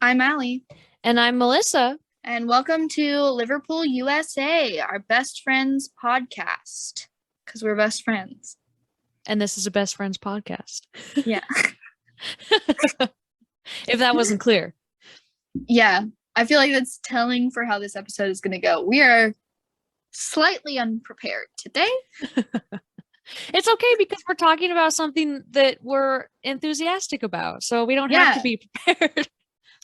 I'm Aly, And I'm Melissa, and welcome to Liverpool, USA, our best friends podcast, because we're best friends. and this is a best friends podcast. Yeah. If that wasn't clear. Yeah. I feel like that's telling for how this episode is going to go. We are slightly unprepared today. It's okay because we're talking about something that we're enthusiastic about, so we don't have to Yeah. be prepared.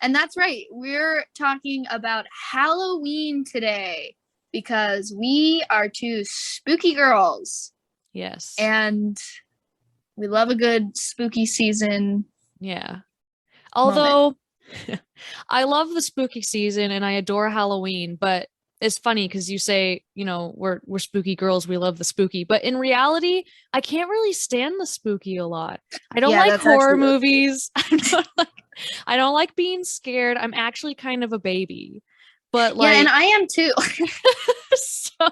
And that's right. We're talking about Halloween today because we are two spooky girls Yes. and we love a good spooky season Yeah. moment. Although I love the spooky season and I adore Halloween, but it's funny because you say, we're spooky girls, we love the spooky, but in reality, I can't really stand the spooky a lot. I don't Yeah, like that's horror actually really movies. I don't like being scared. I'm actually kind of a baby. But Yeah, and like I am too. so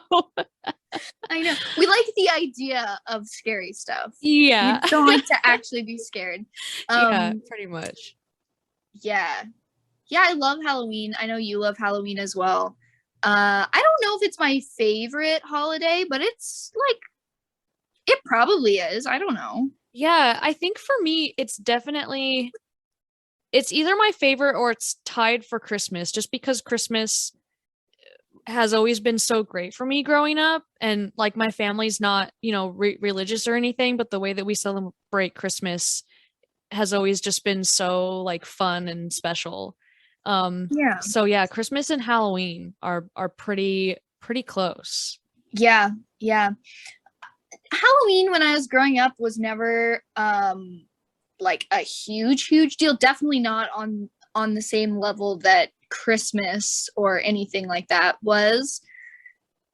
I know. We like the idea of scary stuff. yeah. We don't like to actually be scared. Yeah, Um, pretty much. yeah. Yeah, I love Halloween. I know you love Halloween as well. I don't know if it's my favorite holiday, but it's like it probably is. I don't know. Yeah, I think for me it's either my favorite or it's tied for Christmas just because Christmas has always been so great for me growing up, and like my family's not, religious or anything, but the way that we celebrate Christmas has always just been so like fun and special. Yeah. So yeah, Christmas and Halloween are pretty close. Yeah. Yeah. Halloween when I was growing up was never like a huge deal. Definitely not on the same level that Christmas or anything like that was.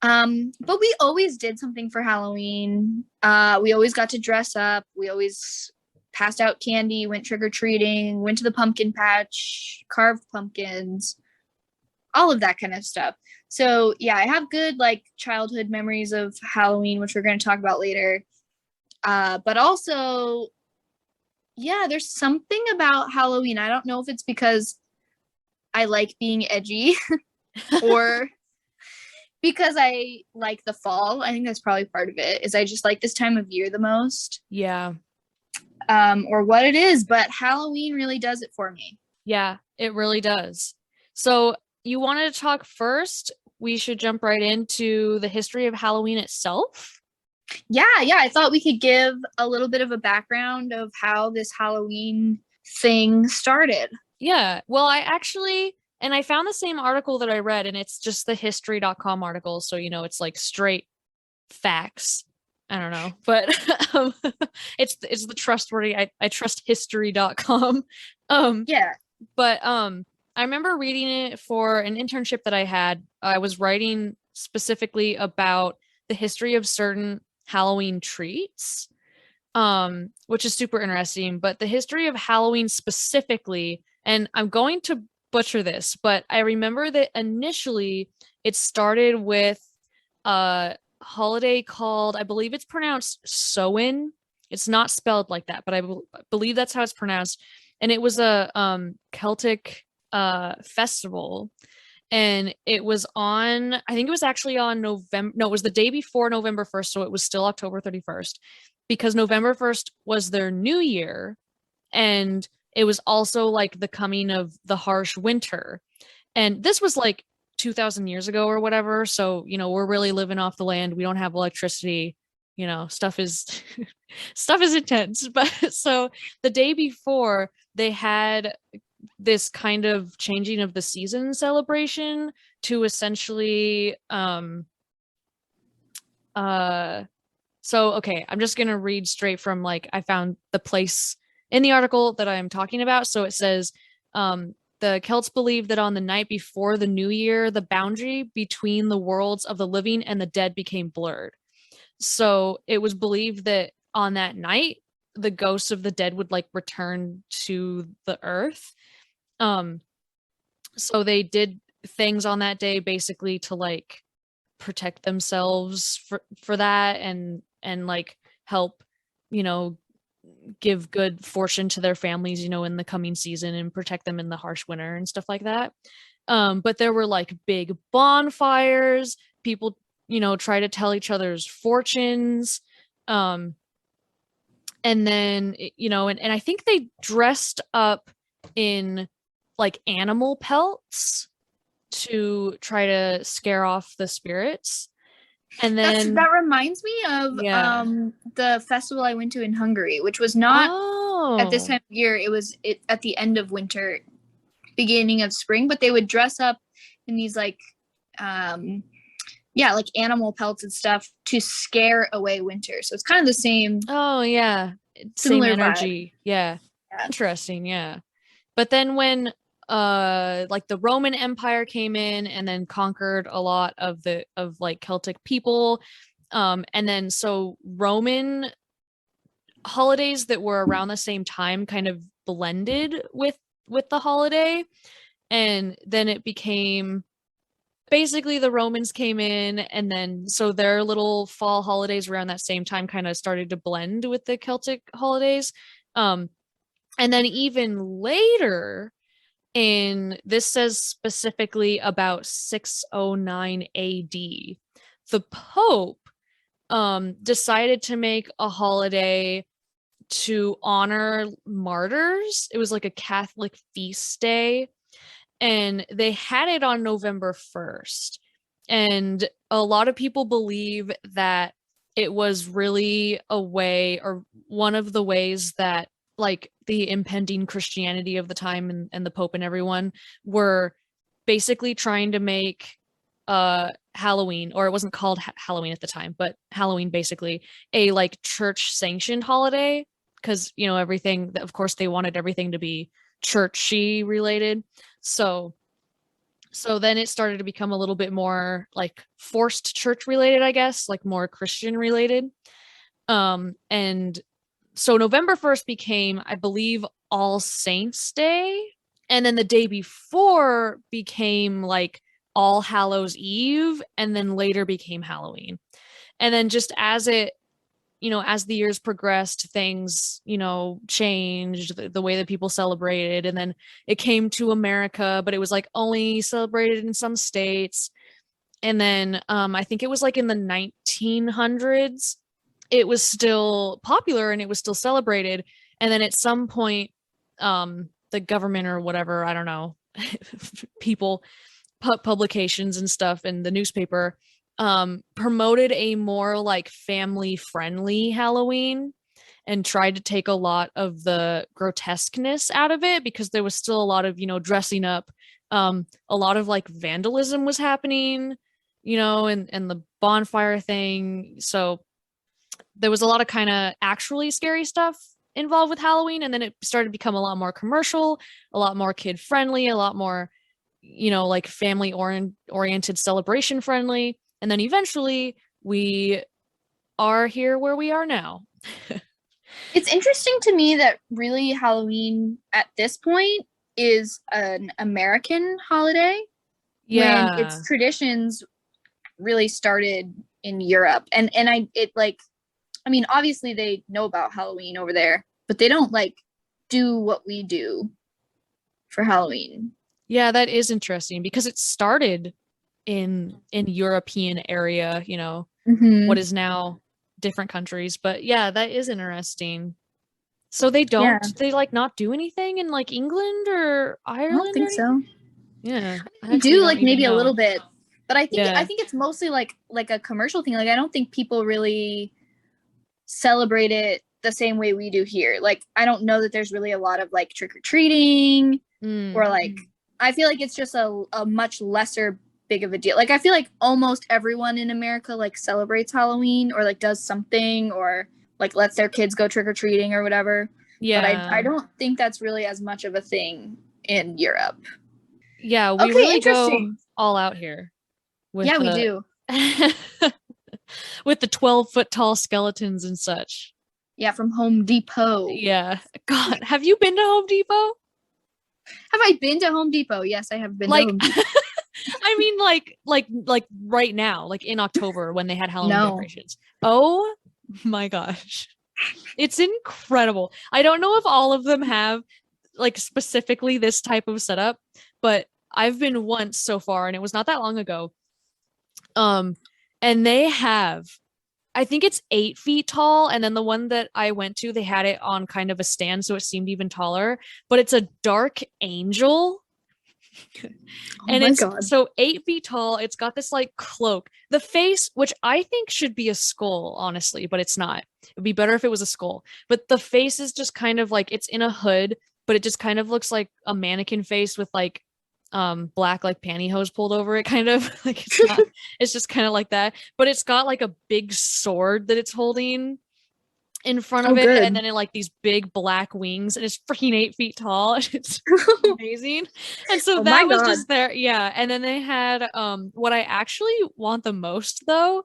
But we always did something for Halloween. We always got to dress up. We always passed out candy, went trick or treating, went to the pumpkin patch, carved pumpkins, all of that kind of stuff. So yeah, I have good like childhood memories of Halloween, which we're going to talk about later. But also, yeah, there's something about Halloween. I don't know if it's because I like being edgy or because I like the fall. I think that's probably part of it. Is I just like this time of year the most, Yeah. or what it is. But Halloween really does it for me. Yeah, it really does. So you wanted to talk first? We should jump right into the history of Halloween itself. Yeah. I thought we could give a little bit of a background of how this Halloween thing started. Yeah. Well, I found the same article that I read, and it's just the history.com article. So, it's like straight facts. I don't know, but it's the trustworthy. I trust history.com. Um, Yeah. but I remember reading it for an internship that I had. I was writing specifically about the history of certain Halloween treats, which is super interesting. But the history of Halloween specifically, and I'm going to butcher this, but I remember that initially it started with a holiday called, I believe it's pronounced Samhain. It's not spelled like that, but I believe that's how it's pronounced. And it was a Celtic festival, and it was on, I think it was actually on November, no, it was the day before November 1st, so it was still October 31st, because November 1st was their new year, and it was also like the coming of the harsh winter. And this was like 2000 years ago or whatever, so we're really living off the land. We don't have electricity. Stuff is stuff is intense. But so the day before, they had this kind of changing of the season celebration to essentially uh so okay, I'm just going to read straight from, like, I found the place in the article that I'm talking about. So it says the Celts believed that on the night before the new year, the boundary between the worlds of the living and the dead became blurred. So it was believed that on that night, the ghosts of the dead would like return to the earth. Um, so they did things on that day basically to like protect themselves for that, and like help, you know, give good fortune to their families, in the coming season and protect them in the harsh winter and stuff like that. But there were like big bonfires. People, try to tell each other's fortunes. And then, and I think they dressed up in like animal pelts to try to scare off the spirits. And then that reminds me of yeah. the festival I went to in Hungary, which was not at this time of year. It was at the end of winter, beginning of spring, but they would dress up in these like like animal pelts and stuff to scare away winter. So it's kind of the same. Oh yeah. Same energy. Yeah. Interesting. Yeah. But then when like the Roman Empire came in and then conquered a lot of like Celtic people, and then so Roman holidays that were around the same time kind of blended with the holiday, and then it became basically the Romans came in, and then so their little fall holidays around that same time kind of started to blend with the Celtic holidays. And then even later, and this says specifically about 609 AD, the Pope decided to make a holiday to honor martyrs. It was like a Catholic feast day, and they had it on November 1st. And a lot of people believe that it was really a way, or one of the ways that like the impending Christianity of the time and the Pope and everyone were basically trying to make Halloween, or it wasn't called Halloween at the time, but Halloween basically a like church sanctioned holiday, because everything, of course they wanted everything to be churchy related. So then it started to become a little bit more like forced church related, I guess, like more Christian related. And so November 1st became, I believe, All Saints Day. And then the day before became like All Hallows Eve, and then later became Halloween. And then just as it, as the years progressed, things, changed the way that people celebrated. And then it came to America, but it was like only celebrated in some states. And then I think it was like in the 1900s, it was still popular and it was still celebrated. And then at some point, the government or whatever, I don't know, people, publications and stuff, and the newspaper promoted a more like family friendly Halloween and tried to take a lot of the grotesqueness out of it, because there was still a lot of, dressing up. A lot of like vandalism was happening, and the bonfire thing. So there was a lot of kind of actually scary stuff involved with Halloween. And then it started to become a lot more commercial, a lot more kid friendly, a lot more, like family oriented, celebration friendly. And then eventually we are here where we are now. It's interesting to me that really Halloween at this point is an American holiday. Yeah. When its traditions really started in Europe. And obviously they know about Halloween over there, but they don't like do what we do for Halloween. Yeah, that is interesting, because it started in European area, what is now different countries. But yeah, that is interesting. So they like not do anything in like England or Ireland? I don't think so. Yeah. They do like maybe a little bit, but I think it's mostly like a commercial thing. Like I don't think people really celebrate it the same way we do here. Like I don't know that there's really a lot of like trick-or-treating or like I feel like it's just a much lesser big of a deal. Like I feel like almost everyone in America like celebrates Halloween or like does something or like lets their kids go trick-or-treating or whatever. Yeah. But I don't think that's really as much of a thing in Europe. Yeah, we really go all out here. We do. With the 12-foot tall skeletons and such. Yeah, from Home Depot. Yeah. God, have you been to Home Depot? Have I been to Home Depot? Yes, I have been to Home Depot. I mean, like right now, like in October when they had Halloween decorations. Oh my gosh. It's incredible. I don't know if all of them have like specifically this type of setup, but I've been once so far and it was not that long ago. Um, and they have, I think it's 8 feet tall. And then the one that I went to, they had it on kind of a stand, so it seemed even taller, but it's a dark angel. Oh And my it's god. so 8 feet tall. It's got this like cloak. The face, which I think should be a skull, honestly, but it's not. It'd be better if it was a skull. But the face is just kind of like it's in a hood, but it just kind of looks like a mannequin face with like black like pantyhose pulled over it, kind of. Like it's not, it's just kind of like that. But it's got like a big sword that it's holding in front Oh of it, and good. then in like these big black wings, and it's freaking 8 feet tall. It's amazing. And so Oh my that was god. just there. Yeah. And then they had what I actually want the most though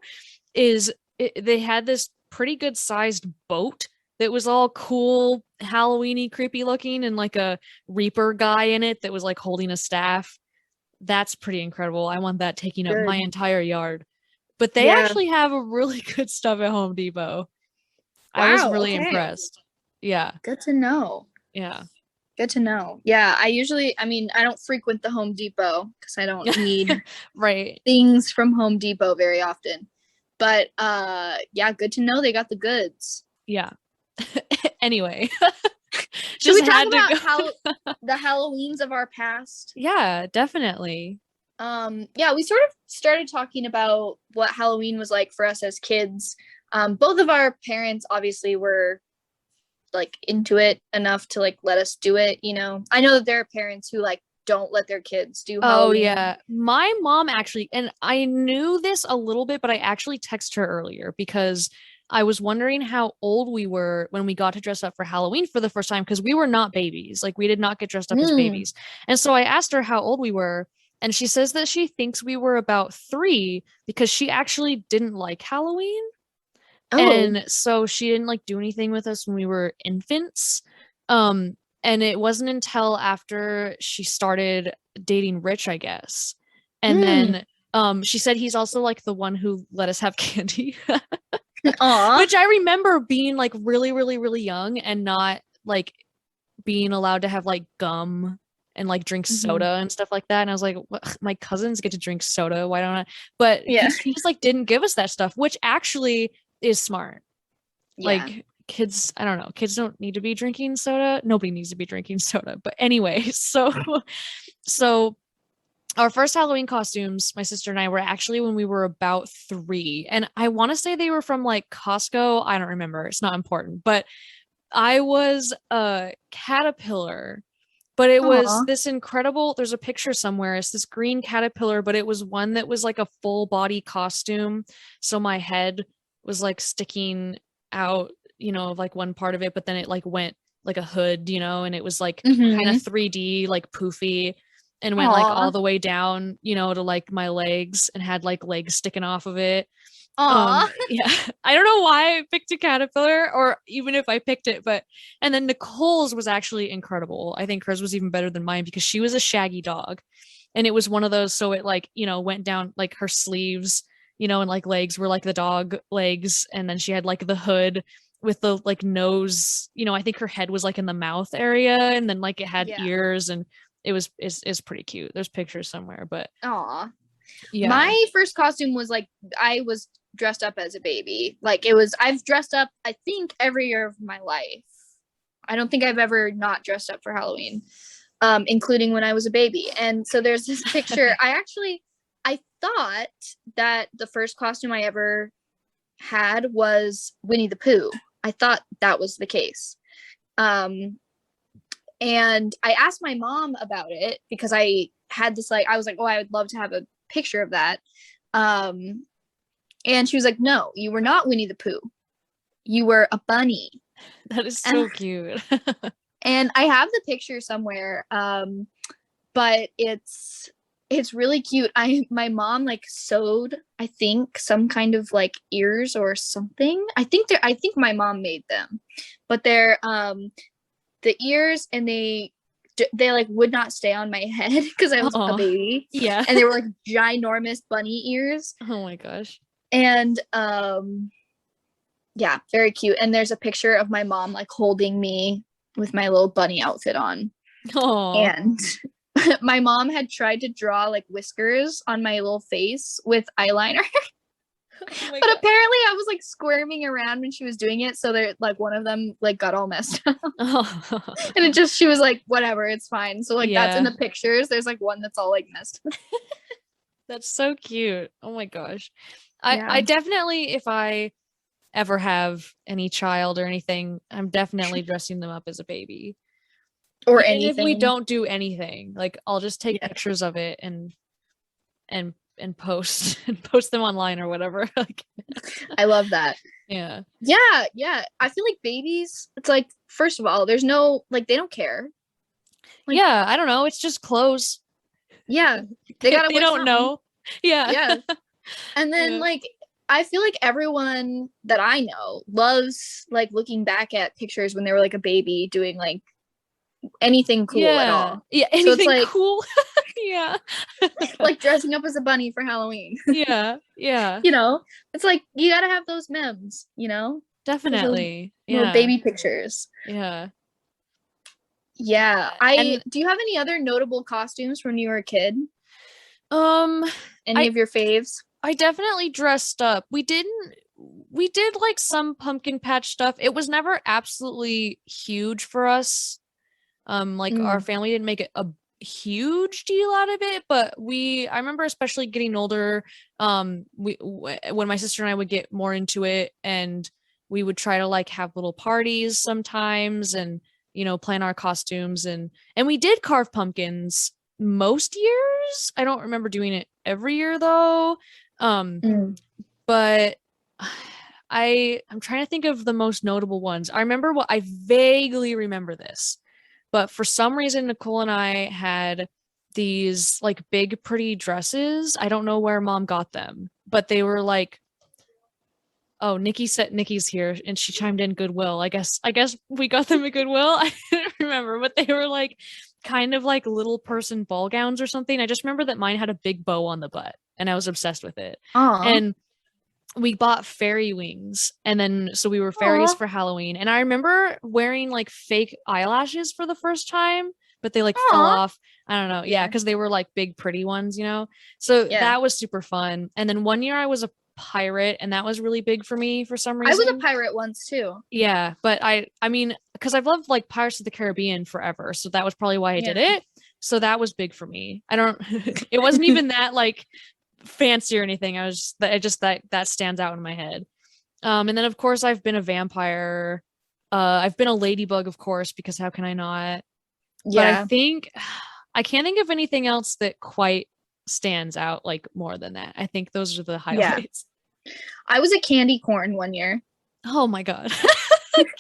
is they had this pretty good sized boat that was all cool, Halloweeny, creepy looking, and like a Reaper guy in it that was like holding a staff. That's pretty incredible. I want that taking up my Good. entire yard. But they Yeah. actually have a really good stuff at Home Depot. I was Wow. really Okay. impressed. Yeah. Good to know. Yeah. Good to know. Yeah, I mean, I don't frequent the Home Depot because I don't need Right. things from Home Depot very often. But yeah, good to know they got the goods. Yeah. Anyway, Should just we talk had to about go. how the Halloweens of our past? Yeah, definitely. Yeah, we sort of started talking about what Halloween was like for us as kids. Both of our parents obviously were like into it enough to like let us do it, you know. I know that there are parents who like don't let their kids do Oh Halloween. yeah. My mom actually, and I knew this a little bit, but I actually texted her earlier because I was wondering how old we were when we got to dress up for Halloween for the first time because we were not babies. Like we did not get dressed up as Mm. babies. And so I asked her how old we were, and she says that she thinks we were about 3 because she actually didn't like Halloween. Oh. And so she didn't like do anything with us when we were infants. Um, and it wasn't until after she started dating Rich, I guess. And Mm. then she said he's also like the one who let us have candy. Aw. Which I remember being like really, really, really young and not like being allowed to have like gum and like drink Mhm. soda and stuff like that. And I was like, what? My cousins get to drink soda. Why don't I? But Yeah. he just like didn't give us that stuff, which actually is smart. Yeah. Like kids, I don't know, kids don't need to be drinking soda. Nobody needs to be drinking soda. But anyway, so our first Halloween costumes, my sister and I, were actually when we were about 3. And I want to say they were from like Costco. I don't remember. It's not important. But I was a caterpillar, but it was Aw. this incredible, there's a picture somewhere. It's this green caterpillar, but it was one that was like a full body costume. So my head was like sticking out, like one part of it, but then it like went like a hood, and it was like kind of Mhm. 3D, like poofy, and went like all Aw. the way down, to like my legs and had like legs sticking off of it. Aw. Yeah, I don't know why I picked a caterpillar or even if I picked it, but and then Nicole's was actually incredible. I think hers was even better than mine because she was a shaggy dog. And it was one of those, so it like, went down like her sleeves, and like legs were like the dog legs, and then she had like the hood with the like nose, I think her head was like in the mouth area, and then like it had Yeah. ears, and it's pretty cute. There's pictures somewhere, but Aw. yeah. My first costume was like I was dressed up as a baby. Like it was I've dressed up I think every year of my life. I don't think I've ever not dressed up for Halloween, including when I was a baby. And so there's this picture. I thought that the first costume I ever had was Winnie the Pooh. I thought that was the case. And I asked my mom about it because I had this like I was like, oh, I would love to have a picture of that. Um, and she was like, no, you were not Winnie the Pooh. You were a bunny. That is And, so cute. and I have the picture somewhere. But it's really cute. My mom like sewed, I think, some kind of like ears or something. I think my mom made them. But they're the ears and they like would not stay on my head because I was a Oh, baby. yeah. And they were like ginormous bunny ears. Oh my gosh. And Yeah, very cute. And there's a picture of my mom like holding me with my little bunny outfit on. Oh. And my mom had tried to draw like whiskers on my little face with eyeliner. Oh my But God. apparently I was like squirming around when she was doing it, so they're like one of them like got all messed up. And it just, she was like, whatever, it's fine. So like that's in Yeah. the pictures. There's like one that's all like messed up. That's so cute. Oh my gosh. Yeah. I definitely, if I ever have any child or anything, I'm definitely dressing them up as a baby. Or Even if we anything. don't do anything, like I'll just take Yeah. pictures of it and post and post them online or whatever. Like, I love that. yeah. Yeah, yeah. I feel like babies, it's like, first of all, there's no like they don't care. Like, Yeah, I don't know. It's just clothes. yeah. They gotta They wear don't something. know. Yeah. Yeah. And then Yeah. like I feel like everyone that I know loves like looking back at pictures when they were like a baby doing like anything cool at Yeah. all. Yeah, So it's anything like cool. Yeah. like dressing up as a bunny for Halloween. Yeah. Yeah. You know, it's like you gotta have those memes, you know, just those Definitely. little Yeah. baby pictures. Yeah. Yeah. I And do you have any other notable costumes from when you were a kid? um Any I of your faves? I definitely dressed up. We did like some pumpkin patch stuff. It was never absolutely huge for us. Like our Mm. family didn't make it a huge deal out of it, but I remember especially getting older, when my sister and I would get more into it, and we would try to like have little parties sometimes, and plan our costumes, and we did carve pumpkins most years. I don't remember doing it every year though. Um, Mm. but I'm trying to think of the most notable ones. I vaguely remember this, but for some reason Nicole and I had these like big pretty dresses. I don't know where mom got them, but they were like, oh, Nikki said Nikki's here and she chimed in Goodwill. I guess we got them at Goodwill. I didn't remember, but they were like kind of like little person ball gowns or something. I just remember that mine had a big bow on the butt and I was obsessed with it. Aw. And we bought fairy wings, and then so we were fairies Aw. for Halloween, and I remember wearing like fake eyelashes for the first time, but they like fell Aw. off. I don't know. Yeah, Yeah. because they were like big pretty ones. So Yeah. that was super fun. And then one year I was a pirate, and that was really big for me for some I was a reason. pirate once too. Yeah, but I mean, because I've loved like Pirates of the Caribbean forever, so that was probably why I did Yeah. it. So that was big for me. I don't it wasn't even that like fancy or anything. That stands out in my head. And then of course I've been a vampire. I've been a ladybug, of course, because how can I not? But I Yeah. think I can't think of anything else that quite stands out like more than that. I think those are the Yeah. highlights. I was a candy corn one year. Oh my god.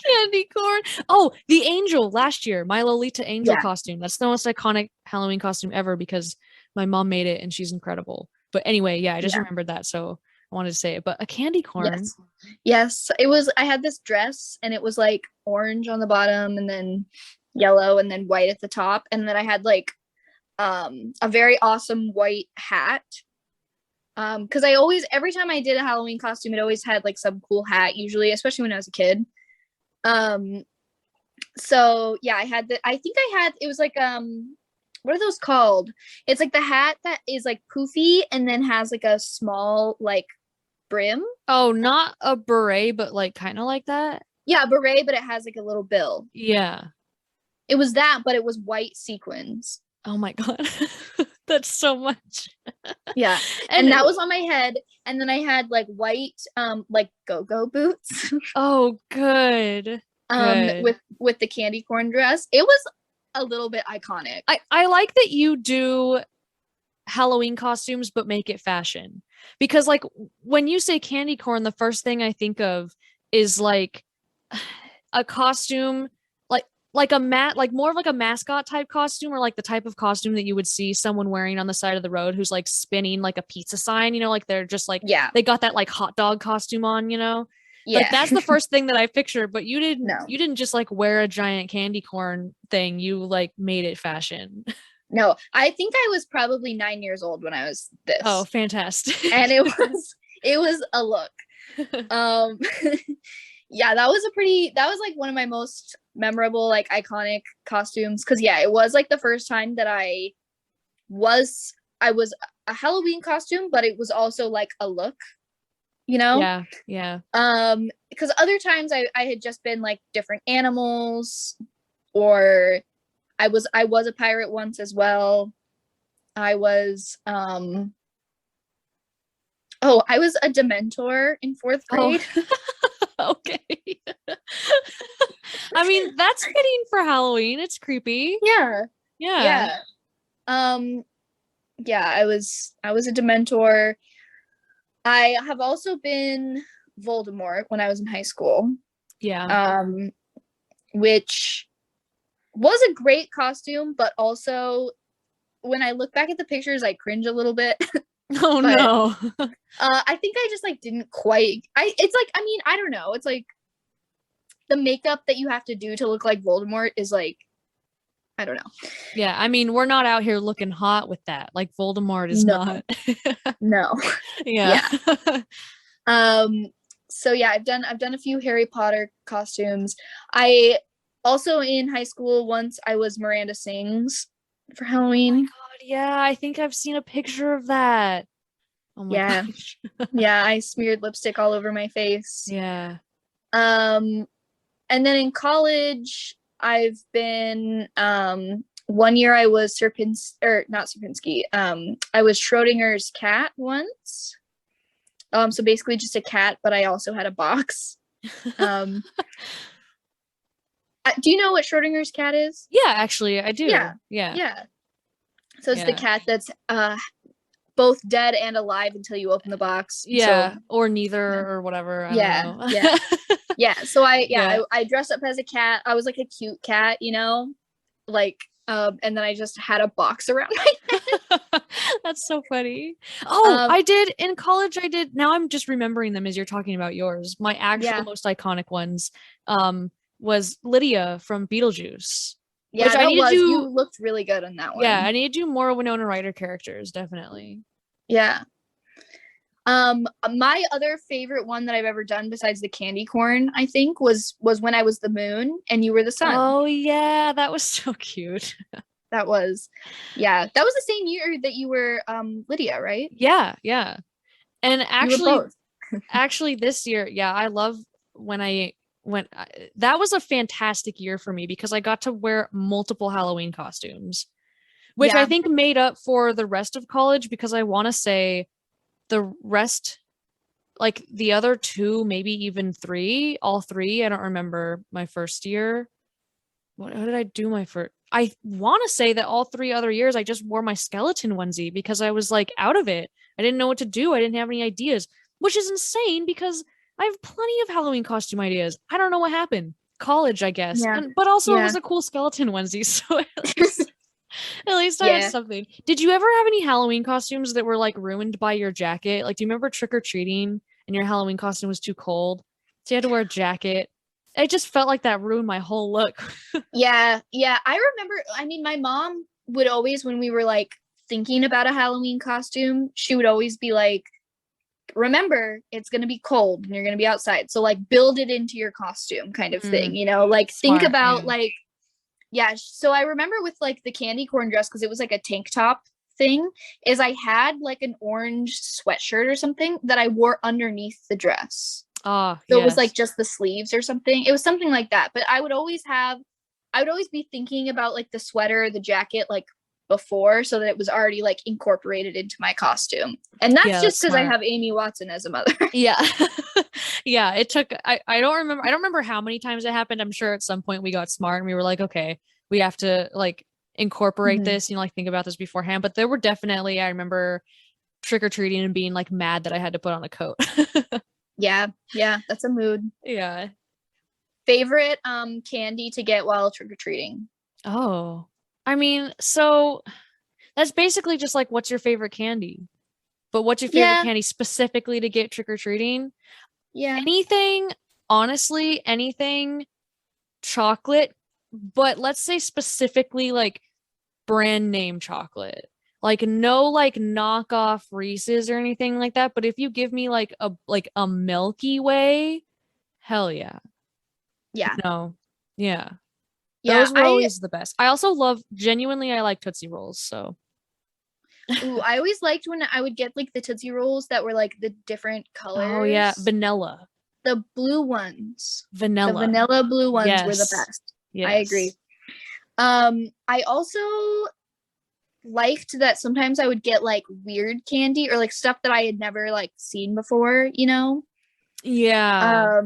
Candy corn. Oh, the angel last year, my Lolita angel Yeah. costume. That's the most iconic Halloween costume ever because my mom made it and she's incredible. But anyway, yeah, I just Yeah. remembered that, so I wanted to say it. But a candy corn. Yes. Yes. It was, I had this dress and it was like orange on the bottom and then yellow and then white at the top. And then I had like a very awesome white hat. Because I always, every time I did a Halloween costume, it always had like some cool hat, usually, especially when I was a kid. So yeah, I think I had, it was like what are those called? It's like the hat that is like poofy and then has like a small like brim. Oh, not a beret, but like kind of like that. Yeah, beret, but it has like a little bill. Yeah. It was that, but it was white sequins. Oh my god. That's so much. Yeah. And And that was on my head. And then I had like white like go-go boots. oh, good. Good. With the candy corn dress. It was a little bit iconic. I like that you do Halloween costumes but make it fashion. Because like when you say candy corn, the first thing I think of is like a costume like like more of like a mascot type costume, or like the type of costume that you would see someone wearing on the side of the road who's like spinning like a pizza sign, like they're just like Yeah. they got that like hot dog costume on. Yeah. Like that's the first thing that I pictured, but you didn't No. you didn't just like wear a giant candy corn thing, you like made it fashion. No, I think I was probably 9 years old when I was this. Oh, fantastic. And it was a look. Yeah, that was like one of my most memorable, like iconic costumes. Cause yeah, it was like the first time that I was a Halloween costume, but it was also like a look, you know? Yeah, yeah. Because other times I had just been like different animals, or I was a pirate once as well. I was oh, I was a Dementor in fourth Oh, grade. okay. I mean, that's fitting for Halloween. It's creepy. Yeah. Yeah. Yeah. Um yeah, I was a Dementor. I have also been Voldemort when I was in high school. Yeah. Um which was a great costume, but also when I look back at the pictures I cringe a little bit. Oh But no. I think I just like didn't quite I it's like I mean, I don't know. It's like the makeup that you have to do to look like Voldemort is like I don't know. Yeah, I mean, we're not out here looking hot with that. Like Voldemort is No. not. No. Yeah. Yeah. Um so yeah, I've done a few Harry Potter costumes. I also in high school once I was Miranda Sings for Oh my Halloween. God. Yeah, I think I've seen a picture of that. Oh my Yeah. gosh. Yeah, I smeared lipstick all over my face. Yeah. Um and then in college I've been one year I was Serpins or not Serpinski. I was Schrodinger's cat once. So basically just a cat, but I also had a box. Um do you know what Schrodinger's cat is? Yeah, actually, I Yeah. do. Yeah. Yeah. So it's the Yeah. cat that's both dead and alive until you open the box. So Yeah, or neither yeah. or whatever. I don't Yeah. know. Yeah. Yeah. So Yeah. I dressed up as a cat. I was like a cute cat, you know? Like and then I just had a box around my That's so funny. Oh, um I did in college. I did. Now I'm just remembering them as you're talking about yours. My actual yeah. most iconic ones was Lydia from Beetlejuice, which Yeah, I that need to was you do. looked really good on that Yeah, one. I need to do more Winona Ryder characters, definitely. Yeah. My other favorite one that I've ever done besides the candy corn, I think, was when I was the moon and you were the sun. Oh yeah, that was so cute. That was yeah, that was the same year that you were Lydia, right? Yeah, yeah. And You were both. actually this year, yeah, I love when I went that was a fantastic year for me because I got to wear multiple Halloween costumes, which I Yeah. think made up for the rest of college because I want to say the rest, like the other two, maybe even three, all three, I don't remember my first year. What did I do my first? I want to say that all three other years I just wore my skeleton onesie because I was like out of it. I didn't know what to do. I didn't have any ideas, which is insane because I have plenty of Halloween costume ideas. I don't know what happened. College, I guess. Yeah. And but also it Yeah. was a cool skeleton onesie, so at least I had Yeah. something. Did you ever have any Halloween costumes that were like ruined by your jacket? Like, do you remember trick or treating and your Halloween costume was too cold? So you had to wear a jacket. It just felt like that ruined my whole look. Yeah. Yeah. I remember, I mean, my mom would always, when we were like thinking about a Halloween costume, she would always be like, remember, it's going to be cold and you're going to be outside. So, like, build it into your costume kind of thing, Mm, you know? Like, think smart, about, yeah. like, yeah. So, I remember with like the candy corn dress, because it was like a tank top thing, is I had like an orange sweatshirt or something that I wore underneath the dress. Ah, So it was like yes. just the sleeves or something. It was something like that. But I would always be thinking about like the sweater, the jacket, like before, so that it was already like incorporated into my costume. And that's Yeah, that's just because I smart. have Amy Watson as a mother. Yeah. Yeah, it took I don't remember how many times it happened. I'm sure at some point we got smart and we were like, okay, we have to like incorporate Mhm. this, like think about this beforehand. But there were definitely, I remember trick-or-treating and being like mad that I had to put on a coat. Yeah, yeah, that's a mood. Yeah. Favorite candy to get while trick or treating. Oh. I mean, so that's basically just like what's your favorite candy? But what's your favorite Yeah, candy specifically to get trick-or-treating? yeah, Anything, honestly, anything chocolate, but let's say specifically like brand name chocolate. Like no like knockoff Reese's or anything like that, but if you give me like a Milky Way Hell yeah. Yeah. No. Yeah. Yeah. Those were always the best. I also love, genuinely, I like Tootsie Rolls. So, I always liked when I would get like the Tootsie Rolls that were like the different oh yeah, colors. vanilla. The blue ones. The Vanilla. vanilla blue ones were the Yes. best. I agree. Yes. I also liked that sometimes I would get like weird candy or like stuff that I had never like seen before, you know? Yeah.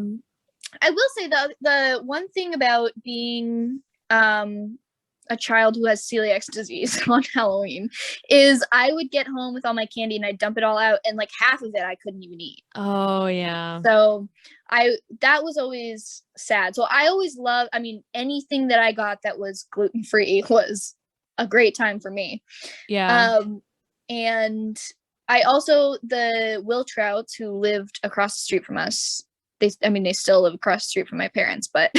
I will say the one thing about being a child who has celiac disease on Halloween is I would get home with all my candy and I'd dump it all out, and like half of it I couldn't even eat. Oh yeah. So that was always sad. So I always loved, I mean, anything that I got that was gluten free was a great time for me. Yeah. And I also, the Wiltrouts who lived across the street from us, they still live across the street from my parents, but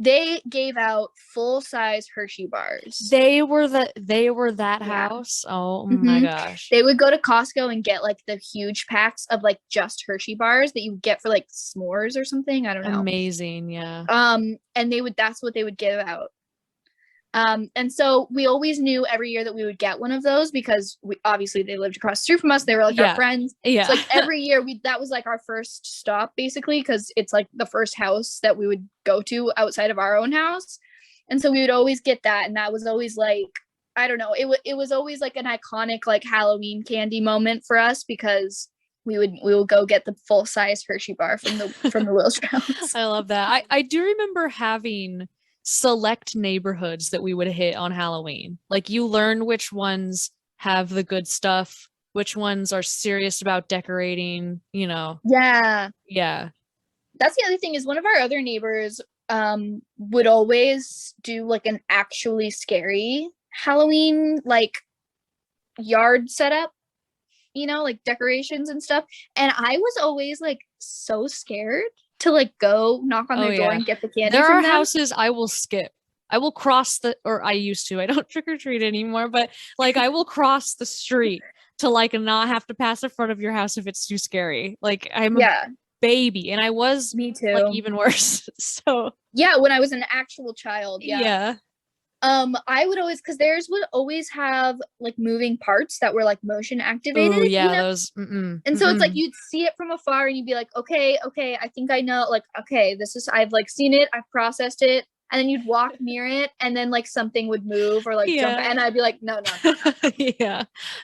they gave out full size Hershey bars. They were that Yeah. house. Oh my gosh. They would go to Costco and get like the huge packs of like just Hershey bars that you get for like s'mores or something. I don't know. Amazing, yeah. And that's what they would give out. And so we always knew every year that we would get one of those because obviously they lived across the street from us. They were like our friends. Yeah. So like every year that was like our first stop basically, because it's like the first house that we would go to outside of our own house. And so we would always get that. And that was always like, I don't know, it was always like an iconic like Halloween candy moment for us because we would go get the full size Hershey bar from the Will's house. I love that. I do remember having select neighborhoods that we would hit on Halloween. Like you learn which ones have the good stuff, which ones are serious about decorating, you know. Yeah. Yeah. That's the other thing is one of our other neighbors would always do like an actually scary Halloween like yard setup, you know, like decorations and stuff. And I was always like so scared to like go knock on their door and get the candy there from are them. houses I will skip. I will cross or I used to. I don't trick or treat anymore, but like I will cross the street to like not have to pass in front of your house if it's too scary. Like I'm a baby, and I was me too. Like even worse. So yeah, when I was an actual child, yeah. I would always, because theirs would always have like moving parts that were like motion activated. Oh yeah, you know? those. And so it's like you'd see it from afar and you'd be like, okay, I think I know. Like, okay, I've like seen it, I've processed it, and then you'd walk near it, and then like something would move or like jump, and I'd be like, no.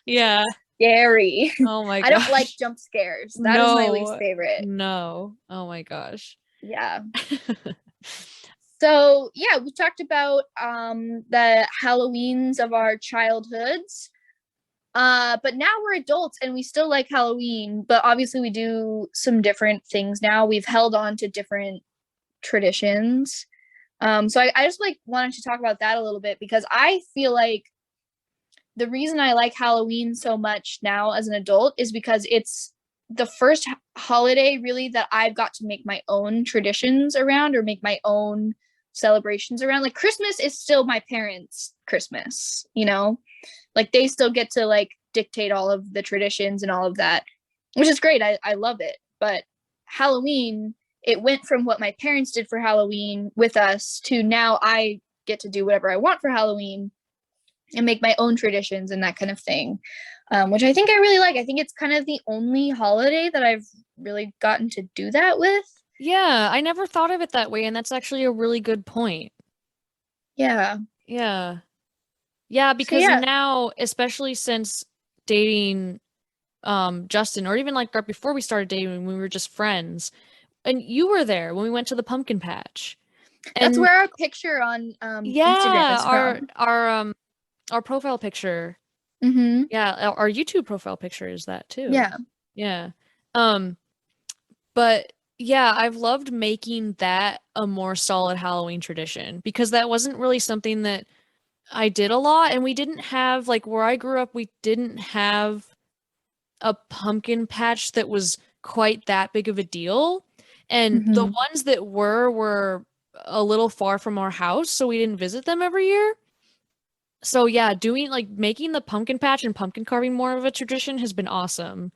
Yeah. Scary. Oh my gosh. I don't like jump scares. That is my least favorite. No. Oh my gosh. Yeah. So yeah, we talked about the Halloweens of our childhoods. But now we're adults and we still like Halloween, but obviously we do some different things now. We've held on to different traditions. So I just like wanted to talk about that a little bit because I feel like the reason I like Halloween so much now as an adult is because it's the first holiday really that I've got to make my own traditions around or make my own celebrations around. Like Christmas is still my parents' Christmas, you know? Like they still get to like dictate all of the traditions and all of that, which is great. I love it. But Halloween, it went from what my parents did for Halloween with us to now I get to do whatever I want for Halloween and make my own traditions and that kind of thing, which I think I really like. I think it's kind of the only holiday that I've really gotten to do that with. Yeah, I never thought of it that way, and that's actually a really good point. Yeah. Yeah. Yeah, because now, especially since dating Justin, or even like right before we started dating when we were just friends, and you were there when we went to the pumpkin patch. And that's where our picture on Instagram is from. Our profile picture. Mm-hmm. Yeah, our YouTube profile picture is that too. Yeah. Yeah. But yeah, I've loved making that a more solid Halloween tradition because that wasn't really something that I did a lot, and we didn't have, like, where I grew up, we didn't have a pumpkin patch that was quite that big of a deal. And the ones that were a little far from our house, so we didn't visit them every year. So yeah, making the pumpkin patch and pumpkin carving more of a tradition has been awesome.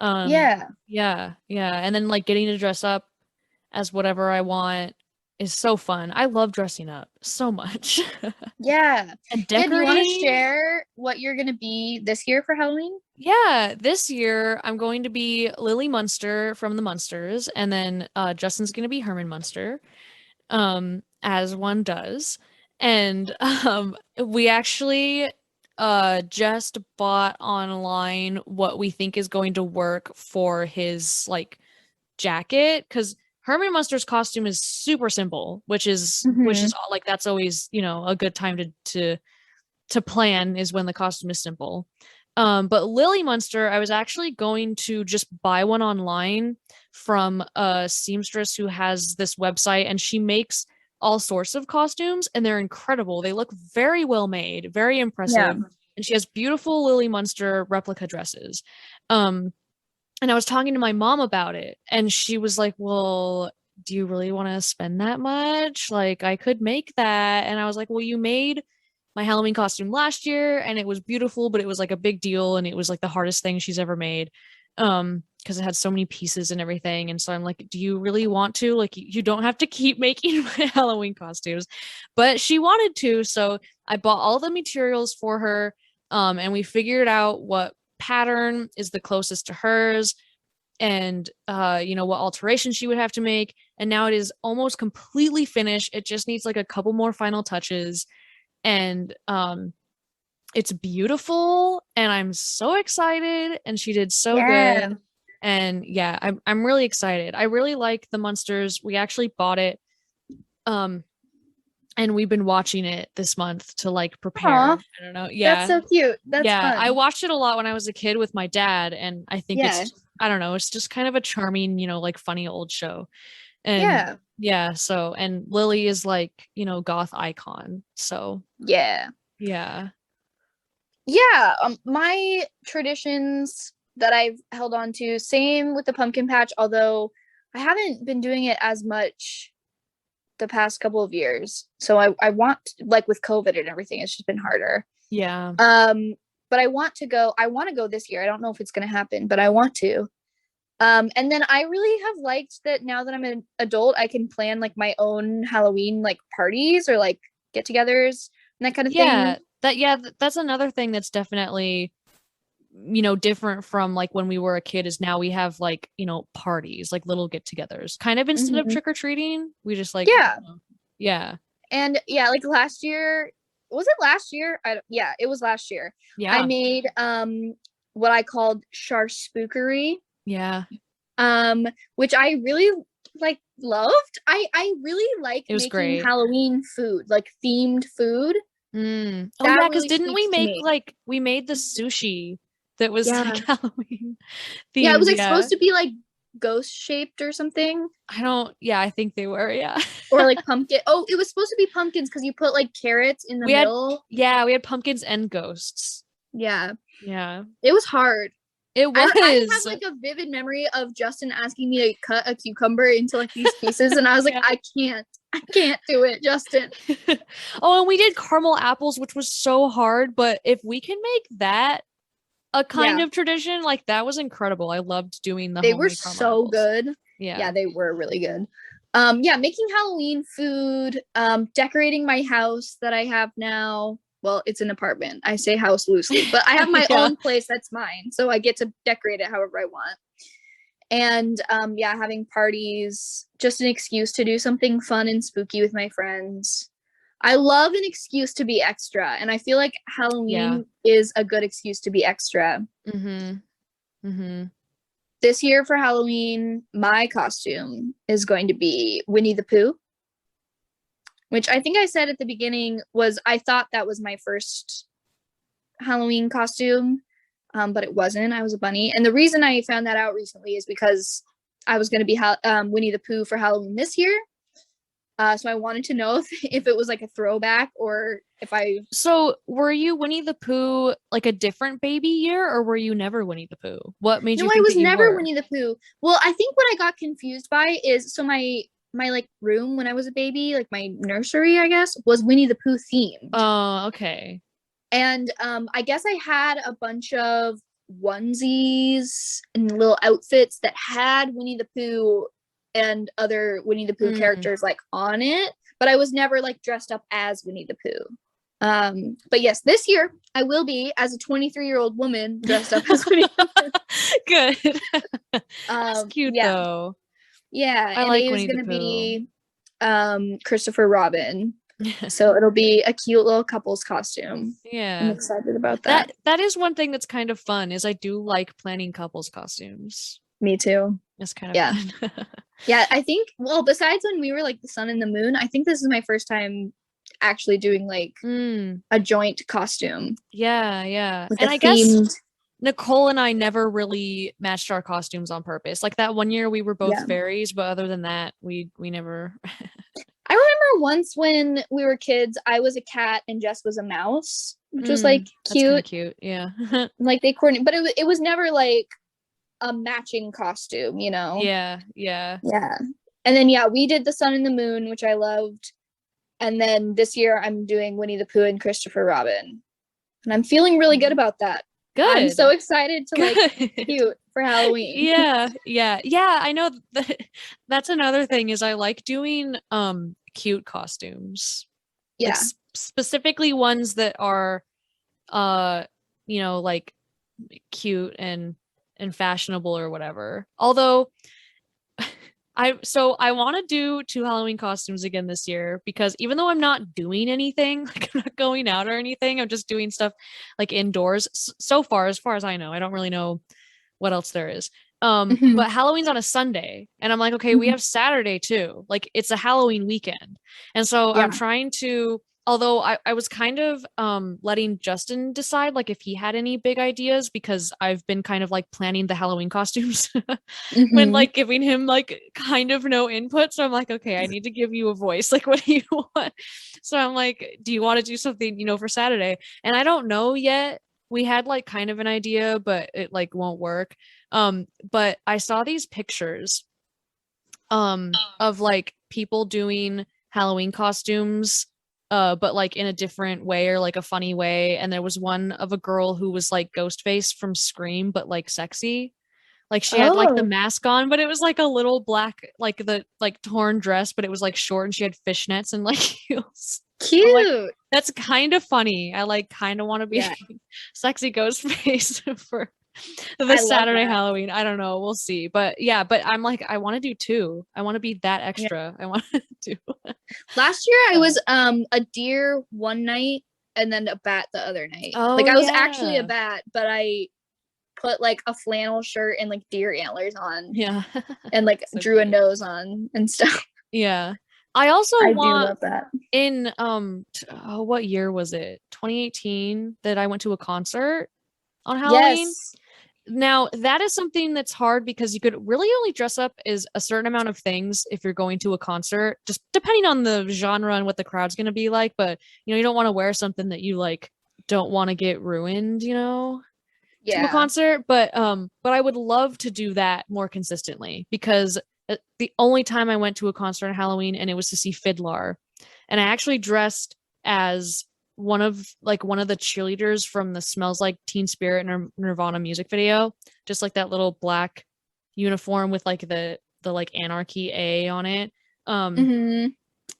Yeah. Yeah, yeah. And then like getting to dress up as whatever I want is so fun. I love dressing up so much. Yeah. And Yeah. Do you want to decorating. share what you're gonna be this year for Halloween? Yeah, this year I'm going to be Lily Munster from the Munsters, and then Justin's going to be Herman Munster, as one does. And we actually just bought online what we think is going to work for his like jacket, because Herman Munster's costume is super simple, which is Mm-hmm. like that's always, a good time to plan is when the costume is simple. But Lily Munster, I was actually going to just buy one online from a seamstress who has this website, and she makes all sorts of costumes, and they're incredible. They look very well made, very Yeah. impressive, and she has beautiful Lily Munster replica dresses. Um, and I was talking to my mom about it, and she was like, "Well, do you really want to spend that much? Like, I could make that." And I was like, "Well, you made my Halloween costume last year and it was beautiful, but it was like a big deal and it was like the hardest thing she's ever made. Because it had so many pieces and everything. And so I'm like, do you really want to? Like, you don't have to keep making my Halloween costumes." But she wanted to, so I bought all the materials for her. And we figured out what pattern is the closest to hers, and what alterations she would have to make. And now it is almost completely finished. It just needs like a couple more final touches, and it's beautiful, and I'm so excited, and she did so Yeah. good. And yeah, I'm really excited. I really like the Munsters. We actually bought it, um and we've been watching it this month to like prepare. Aw, I don't know. that's Yeah. so cute. That's Yeah, I fun. watched it a lot when I was a kid with my dad, and I think Yeah. I don't know, it's just kind of a charming, like funny old show. And Yeah. yeah, so and Lily is like, goth icon. So, Yeah. yeah. Yeah. My traditions that I've held on to, same with the pumpkin patch, although I haven't been doing it as much the past couple of years. So I want, like with COVID and everything, it's just been harder. Yeah. Um, but I want to go this year. I don't know if it's gonna happen, but I want to. And then I really have liked that now that I'm an adult, I can plan like my own Halloween like parties or like get-togethers and that kind of thing. That's another thing that's definitely, different from like when we were a kid, is now we have like, parties, like little get-togethers. Kind of instead of Hmm. trick-or-treating, we just like, Yeah, yeah. and yeah, like last year, was it last year? Yeah, it was last year. I Yeah. made what I called Char Spookery, Yeah. um, which I really like loved. I really like It was making great. Halloween food, like themed food. Oh That yeah, because really didn't we speaks to make me. like we made the sushi that was like Yeah. Halloween Yeah, it themed? was like Yeah. supposed to be like ghost shaped or something. Yeah, I think they were, yeah. Or like pumpkin. Oh, it was supposed to be pumpkins because you put like carrots in the We had middle. yeah, we had pumpkins and ghosts. Yeah. Yeah. It was hard. It I have was. like a vivid memory of Justin asking me to cut a cucumber into like these pieces, and I was like, Yeah. I can't do it, Justin. Oh, and we did caramel apples, which was so hard, but if we can make that a kind Yeah, of tradition, like that was incredible. I loved doing the they were homemade caramel so apples. good. Yeah. Yeah, they were really good. Yeah, making Halloween food, decorating my house that I have now. Well, it's an apartment. I say house loosely, but I have my Yeah. own place that's mine, so I get to decorate it however I want. And yeah, having parties, just an excuse to do something fun and spooky with my friends. I love an excuse to be extra, and I feel like Yeah. Halloween is a good excuse to be extra. Mm-hmm. Mm-hmm. This year for Halloween, my costume is going to be Winnie the Pooh, which I think I said at the beginning was I thought that was my first Halloween costume, but it wasn't. I was a bunny. And the reason I found that out recently is because I was going to be Winnie the Pooh for Halloween this year. So I wanted to know if it was like a throwback or if I. So, were you Winnie the Pooh like a different baby year, or were you never Winnie the Pooh? What made No, you I think was that you never were? Winnie the Pooh. Well, I think what I got confused by is so my like room when I was a baby, like my nursery, I guess, was Winnie the Pooh themed. Oh, okay. And I guess I had a bunch of onesies and little outfits that had Winnie the Pooh and other Winnie the Pooh characters like on it, but I was never like dressed up as Winnie the Pooh. But yes, this year I will be, as a 23-year-old woman, dressed up as Winnie the Pooh. Good. That's cute though. Yeah, I and like it is Winnie the gonna Pooh. be Christopher Robin. So it'll be a cute little couple's costume. Yeah. I'm excited about that. That is one thing that's kind of fun, is I do like planning couples costumes. Me too. It's kind of fun. Yeah, I think, well, besides when we were like the sun and the moon, I think this is my first time actually doing like a joint costume. Yeah. Like and a I themed... guess Nicole and I never really matched our costumes on purpose. Like that one year we were both fairies, but other than that, we never. I remember once when we were kids, I was a cat and Jess was a mouse, which was like cute. That's cute, yeah. Like they coordinate, but it was never like a matching costume, you know? Yeah. And then we did the sun and the moon, which I loved. And then this year I'm doing Winnie the Pooh and Christopher Robin. And I'm feeling really good about that. Good. I'm so excited to like cute for Halloween. Yeah. I know that's another thing, is I like doing cute costumes. Yeah. Like, specifically ones that are like cute and fashionable or whatever. Although I want to do 2 Halloween costumes again this year, because even though I'm not doing anything, like I'm not going out or anything, I'm just doing stuff like indoors so far, as I know. I don't really know what else there is. But Halloween's on a Sunday, and I'm like, okay, we have Saturday too. Like it's a Halloween weekend. And so I'm trying to, although I was kind of letting Justin decide like if he had any big ideas, because I've been kind of like planning the Halloween costumes when like giving him like kind of no input. So I'm like, okay, I need to give you a voice. Like, what do you want? So I'm like, do you want to do something, for Saturday? And I don't know yet. We had like kind of an idea, but it like won't work. But I saw these pictures of like people doing Halloween costumes, but like in a different way, or like a funny way. And there was one of a girl who was like Ghostface from Scream, but like sexy. Like she had like the mask on, but it was like a little black, like the like torn dress, but it was like short, and she had fishnets and like heels. Cute. Like, that's kind of funny. I like kind of want to be sexy Ghostface for the Saturday Halloween. I don't know. We'll see. But I'm like, I want to do 2. I want to be that extra. I want to do. Last year I was a deer one night and then a bat the other night. Like I was actually a bat, but I put like a flannel shirt and like deer antlers on. Yeah. And like so drew a nose on and stuff. Yeah. I also do love that. In what year was it? 2018 that I went to a concert on Halloween. Yes. Now that is something that's hard, because you could really only dress up as a certain amount of things if you're going to a concert, just depending on the genre and what the crowd's going to be like. But you don't want to wear something that you like don't want to get ruined, to a concert. But I would love to do that more consistently, because the only time I went to a concert on Halloween, and it was to see Fiddler, and I actually dressed as one of the cheerleaders from the Smells Like Teen Spirit Nirvana music video, just like that little black uniform with like the like Anarchy A on it,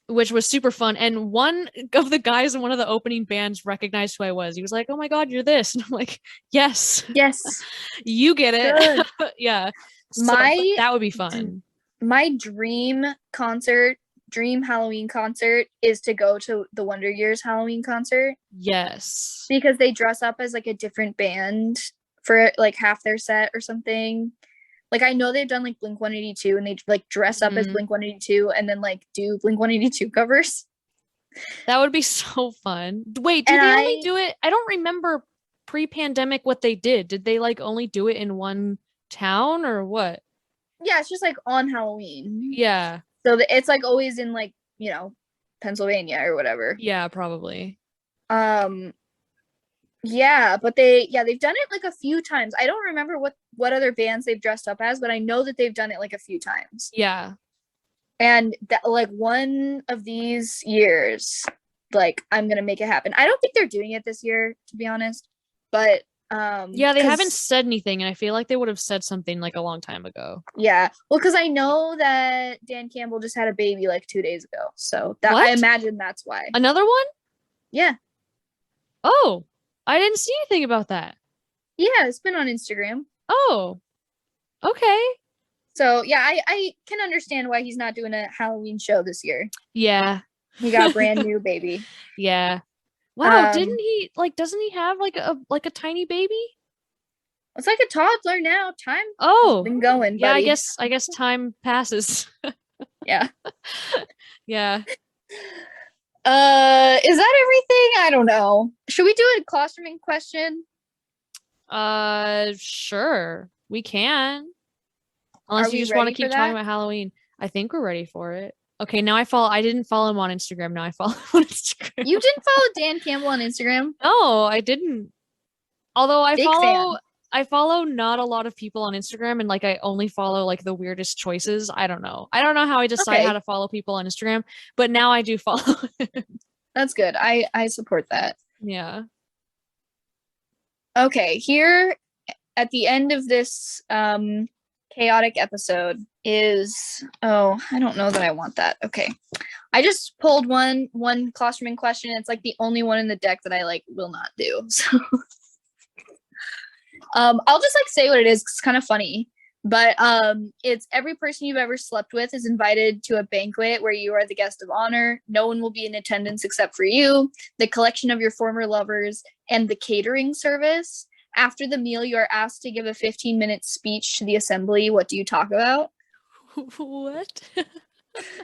which was super fun. And one of the guys in one of the opening bands recognized who I was. He was like, "Oh my god, you're this," and I'm like, yes, you get it. Yeah, so that would be fun. My dream Halloween concert is to go to the Wonder Years Halloween concert. Yes. Because they dress up as like a different band for like half their set or something. Like I know they've done like Blink-182, and they like dress up as Blink-182 and then like do Blink-182 covers. That would be so fun. Wait, did they only do it? I don't remember pre-pandemic what they did. Did they like only do it in one town or what? Yeah, it's just like on Halloween. Yeah. So it's like always in like, Pennsylvania or whatever. Yeah, probably. Yeah, but they've done it like a few times. I don't remember what other bands they've dressed up as, but I know that they've done it like a few times. Yeah. And that like one of these years, like I'm gonna make it happen. I don't think they're doing it this year, to be honest, but Yeah, they haven't said anything, and I feel like they would have said something like a long time ago. Yeah. Well, because I know that Dan Campbell just had a baby like 2 days ago. So that I What? imagine that's why. Another one? Yeah. Oh, I didn't see anything about that. Yeah, it's been on Instagram. Oh, okay. So yeah, I can understand why he's not doing a Halloween show this year. Yeah. He got a brand new baby. Yeah. Wow, Um, didn't he like doesn't he have like a tiny baby? it's like a toddler now. Time has Oh. been going, Yeah, buddy. I guess time passes. Yeah. Yeah. Is that everything? I don't know. Should we do a classroom question? Sure. We can. Are Unless you we just want to ready for keep talking that? about Halloween. I think we're ready for it. Okay, now I didn't follow him on Instagram. Now I follow him on Instagram. You didn't follow Dan Campbell on Instagram? No, I didn't. Although Big fan. I follow not a lot of people on Instagram, and like I only follow like the weirdest choices. I don't know. I don't know how I decide how Okay, to follow people on Instagram, but now I do follow. that's good. I support that. Yeah. Okay, here at the end of this chaotic episode is, oh, I don't know that I want that. Okay. I just pulled one classroom in question. It's like the only one in the deck that I like will not do. So I'll just like say what it is. It's kind of funny. But it's every person you've ever slept with is invited to a banquet where you are the guest of honor. No one will be in attendance except for you, the collection of your former lovers, and the catering service. After the meal, you are asked to give a 15-minute speech to the assembly. What do you talk about? What?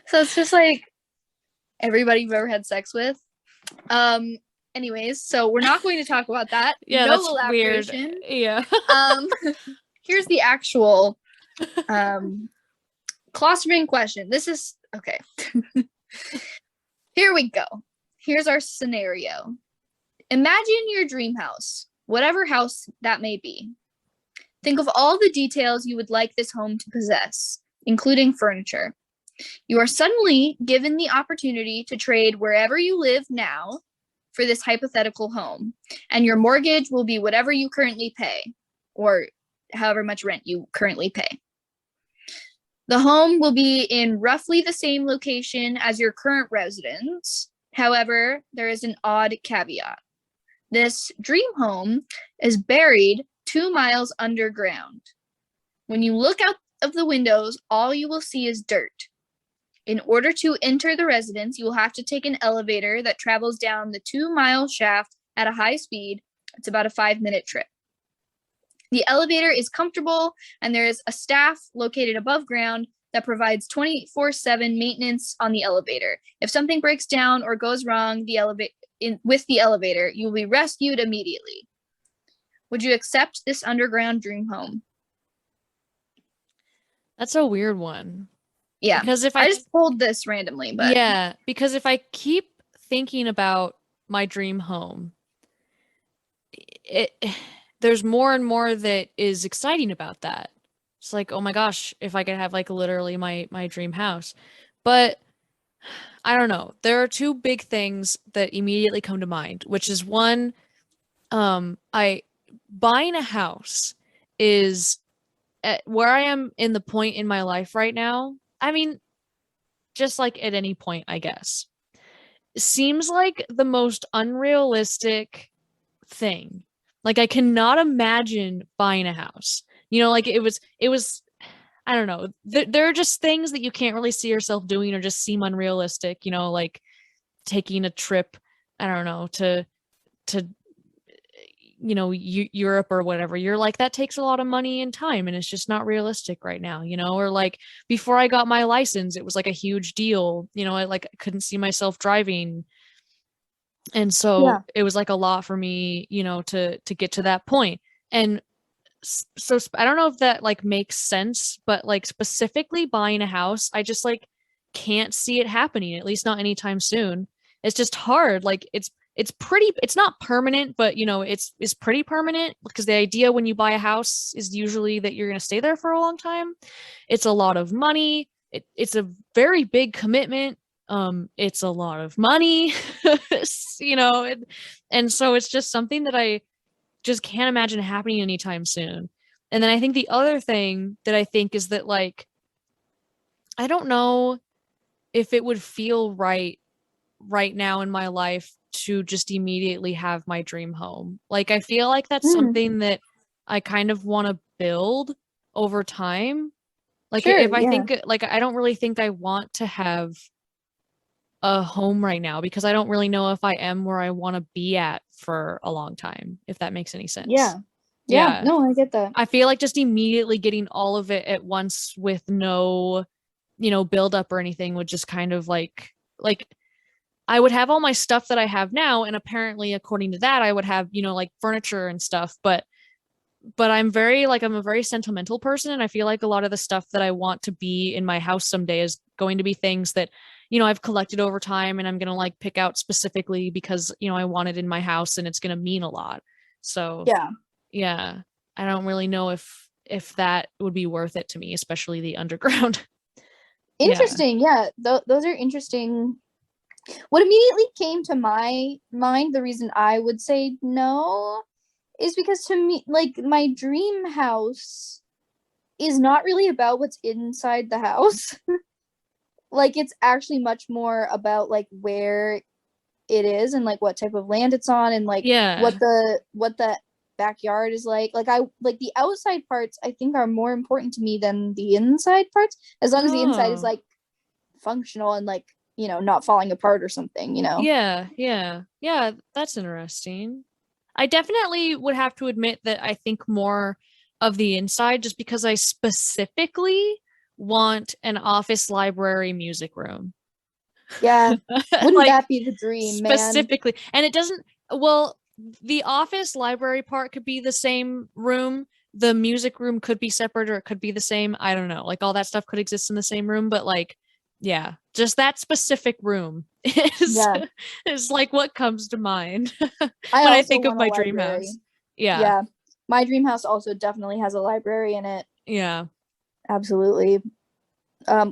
So it's just like everybody you've ever had sex with. Anyways, so we're not going to talk about that. Yeah, No that's elaboration. weird. Yeah. Here's the actual classroom question. This is okay. Here we go. Here's our scenario. Imagine your dream house, whatever house that may be. Think of all the details you would like this home to possess, including furniture. You are suddenly given the opportunity to trade wherever you live now for this hypothetical home, and your mortgage will be whatever you currently pay, or however much rent you currently pay. The home will be in roughly the same location as your current residence. However, there is an odd caveat. This dream home is buried 2 miles underground. When you look out of the windows, all you will see is dirt. In order to enter the residence, you will have to take an elevator that travels down the 2-mile shaft at a high speed. It's about a 5-minute trip. The elevator is comfortable, and there is a staff located above ground that provides 24/7 maintenance on the elevator. If something breaks down or goes wrong with the elevator, you will be rescued immediately. Would you accept this underground dream home? That's a weird one. Yeah. Because if I just pulled this randomly, but yeah, because if I keep thinking about my dream home, it there's more and more that is exciting about that. It's like, oh my gosh, if I could have like literally my dream house. But I don't know. There are two big things that immediately come to mind, which is one, I buying a house is at where I am in the point in my life right now. I mean, just like at any point, I guess. Seems like the most unrealistic thing. Like I cannot imagine buying a house. You know, like it was I don't know. There are just things that you can't really see yourself doing or just seem unrealistic, you know, like taking a trip, I don't know, to you know, Europe or whatever. You're like that takes a lot of money and time and it's just not realistic right now, you know? Or like before I got my license, it was like a huge deal, you know, I like couldn't see myself driving. And so it was like a lot for me, you know, to get to that point. And so I don't know if that like makes sense, but like specifically buying a house, I just like can't see it happening, at least not anytime soon. It's just hard. Like it's not permanent, but you know, it's pretty permanent because the idea when you buy a house is usually that you're going to stay there for a long time. It's a lot of money. It's a very big commitment. It's a lot of money, you know, and so it's just something that just can't imagine happening anytime soon. And then I think the other thing that I think is that like I don't know if it would feel right now in my life to just immediately have my dream home. Like I feel like that's Mm, something that I kind of want to build over time. Like sure, if I yeah. think like I don't really think I want to have a home right now because I don't really know if I am where I want to be at for a long time, if that makes any sense. Yeah. Yeah, Yeah. no, I get that. I feel like just immediately getting all of it at once with no, build up or anything would just kind of like I would have all my stuff that I have now, and apparently according to that I would have, like furniture and stuff, but I'm a very sentimental person, and I feel like a lot of the stuff that I want to be in my house someday is going to be things that, I've collected over time and I'm going to like pick out specifically because, I want it in my house and it's going to mean a lot. So, Yeah. yeah, I don't really know if that would be worth it to me, especially the underground. Yeah. Interesting. Yeah, those are interesting. What immediately came to my mind, the reason I would say no, is because to me, like, my dream house is not really about what's inside the house. Like, it's actually much more about like where it is and like what type of land it's on and like Yeah. what the backyard is like. Like I like the outside parts I think are more important to me than the inside parts, as long as the inside is Oh. like functional and like, not falling apart or something. Yeah, yeah. Yeah, that's interesting. I definitely would have to admit that I think more of the inside just because I specifically want an office library music room. Yeah. Wouldn't Like that be the dream, man? specifically. And it doesn't, well, the office library part could be the same room. The music room could be separate or it could be the same. I don't know. Like all that stuff could exist in the same room, but like, yeah, just that specific room is Yeah. is like what comes to mind I when I also think of want a my dream library. house. Yeah. Yeah. My dream house also definitely has a library in it. Yeah. Absolutely.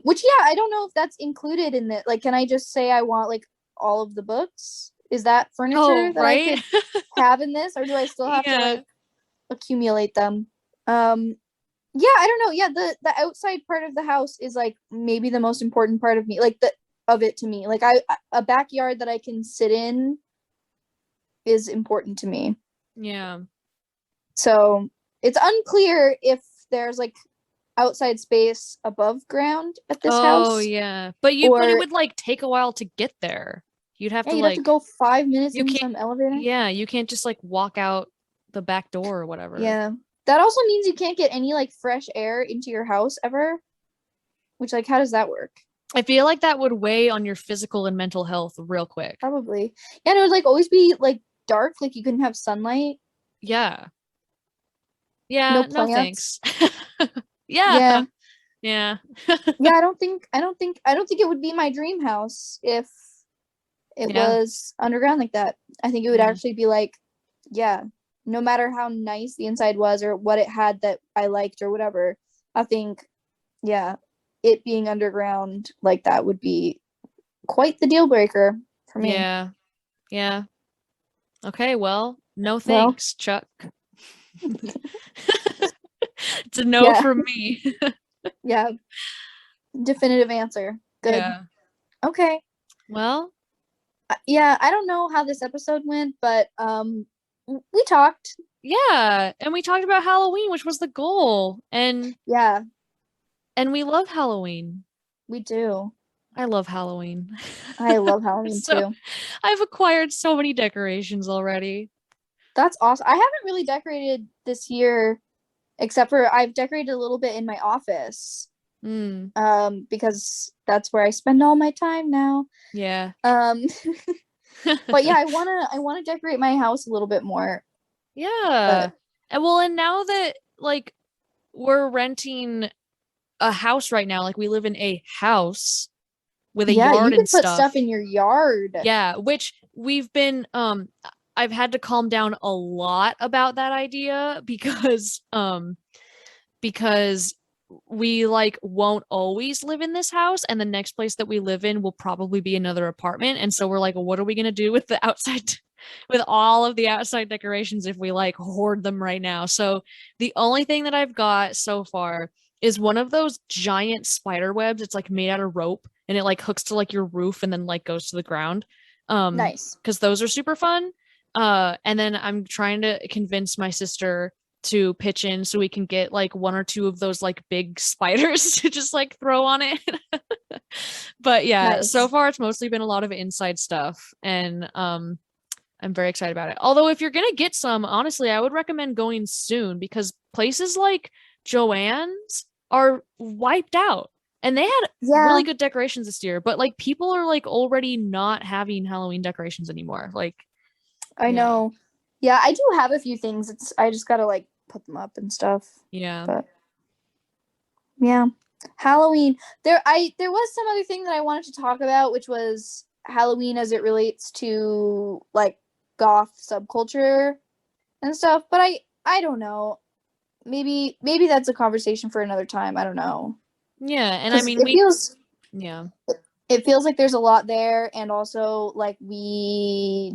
Which, yeah, I don't know if that's included in it. Like, can I just say I want like all of the books? Is that furniture Oh, that I right? could have in this, or do I still have to Yeah. like accumulate them? Yeah, I don't know. Yeah, the outside part of the house is like maybe the most important part of me, like the of it to me. Like a backyard that I can sit in is important to me. Yeah. So it's unclear if there's like outside space above ground at this Oh, house, yeah. But it or would like take a while to get there. You'd have yeah, to you'd have to like go 5 minutes you in can't some elevator. yeah, you can't just like walk out the back door or whatever. Yeah. That also means you can't get any like fresh air into your house ever. Which, like, how does that work? I feel like that would weigh on your physical and mental health real quick. Probably. Yeah, and it would like always be like dark, like you couldn't have sunlight, Yeah. no Yeah, no plants. thanks. Yeah. Yeah. Yeah. Yeah, I don't think it would be my dream house if it Yeah. was underground like that. I think it would Yeah. actually be like, yeah, no matter how nice the inside was or what it had that I liked or whatever, I think, yeah, it being underground like that would be quite the deal breaker for me. Yeah. Yeah. Okay, well, no Well, thanks, Chuck. It's a no yeah, from me. yeah, definitive answer. Good. Yeah. Okay. Well, Yeah, I don't know how this episode went, but we talked. yeah, and we talked about Halloween, which was the goal. Yeah, And we love Halloween. we do. I love Halloween. I love Halloween So too. I've acquired so many decorations already. That's awesome. I haven't really decorated this year, except for I've decorated a little bit in my office. Mm, Because that's where I spend all my time now. yeah. Um, but yeah, I wanna decorate my house a little bit more. Yeah. But And now that like we're renting a house right now, like we live in a house with a yeah, yard you can and put stuff stuff. in your yard. Yeah, which we've been I've had to calm down a lot about that idea because we like won't always live in this house, and the next place that we live in will probably be another apartment, and so we're like, what are we going to do with the outside with all of the outside decorations if we like hoard them right now. So the only thing that I've got so far is one of those giant spider webs. It's like made out of rope and it like hooks to like your roof and then like goes to the ground. Nice. Because those are super fun. And then I'm trying to convince my sister to pitch in so we can get like one or two of those like big spiders to just like throw on it. But yeah, so Nice. far it's mostly been a lot of inside stuff and I'm very excited about it. Although if you're gonna get some, honestly, I would recommend going soon because places like Joann's are wiped out. And they had Yeah, really good decorations this year, but like people are like already not having Halloween decorations anymore. Like, I yeah. know. Yeah, I do have a few things. I just gotta like put them up and stuff. Yeah. But yeah. Halloween. There was some other thing that I wanted to talk about, which was Halloween as it relates to like goth subculture and stuff. But I don't know. Maybe that's a conversation for another time. I don't know. Yeah. And I Because mean yeah. it feels like there's a lot there, and also like we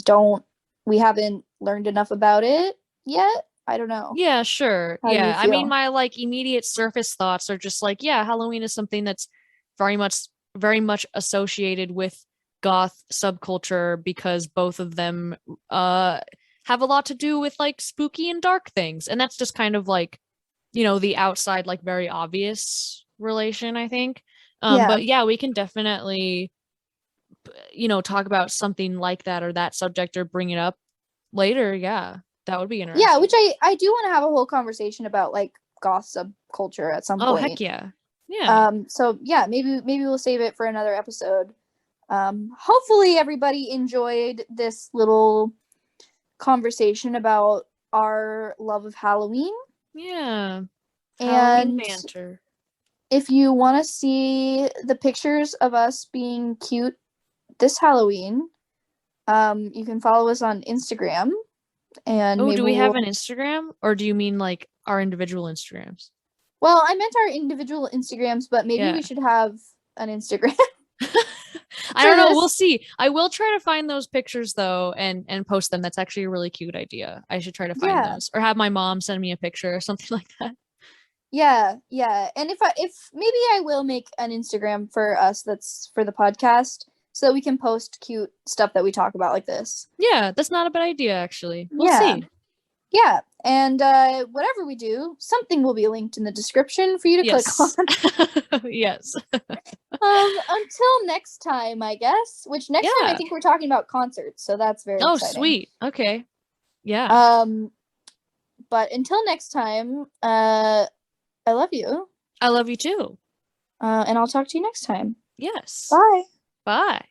haven't learned enough about it yet. I don't know. Yeah, sure. How do you Yeah. I mean, feel? my like immediate surface thoughts are just like, yeah, Halloween is something that's very much associated with goth subculture because both of them have a lot to do with like spooky and dark things. And that's just kind of like, the outside, like very obvious relation, I think. Yeah. But yeah, we can definitely, talk about something like that or that subject or bring it up later. Yeah, that would be Yeah, interesting. which I do want to have a whole conversation about like goth subculture at some Oh, heck point. yeah. Yeah. So yeah, maybe we'll save it for another episode. Hopefully everybody enjoyed this little conversation about our love of Halloween. Yeah. Halloween And banter. if you want to see the pictures of us being cute this Halloween, you can follow us on Instagram, and Oh, maybe do we have we'll. an Instagram or do you mean like our individual Instagrams? Well, I meant our individual Instagrams, but maybe Yeah. we should have an Instagram I for don't know. We'll this. see. I will try to find those pictures though and post them. That's actually a really cute idea. I should try to find Yeah, those or have my mom send me a picture or something like that. yeah. And if maybe I will make an Instagram for us that's for the podcast, so that we can post cute stuff that we talk about like this. Yeah, that's not a bad idea actually. We'll Yeah, see. yeah. And whatever we do, something will be linked in the description for you to click on. Yes. Yes. Until next time, I guess. Which next time I Yeah. think we're talking about concerts, so that's very Oh, exciting. sweet. Okay. Yeah. Um, but until next time, I love you. I love you too. And I'll talk to you next time. Yes. Bye. Bye.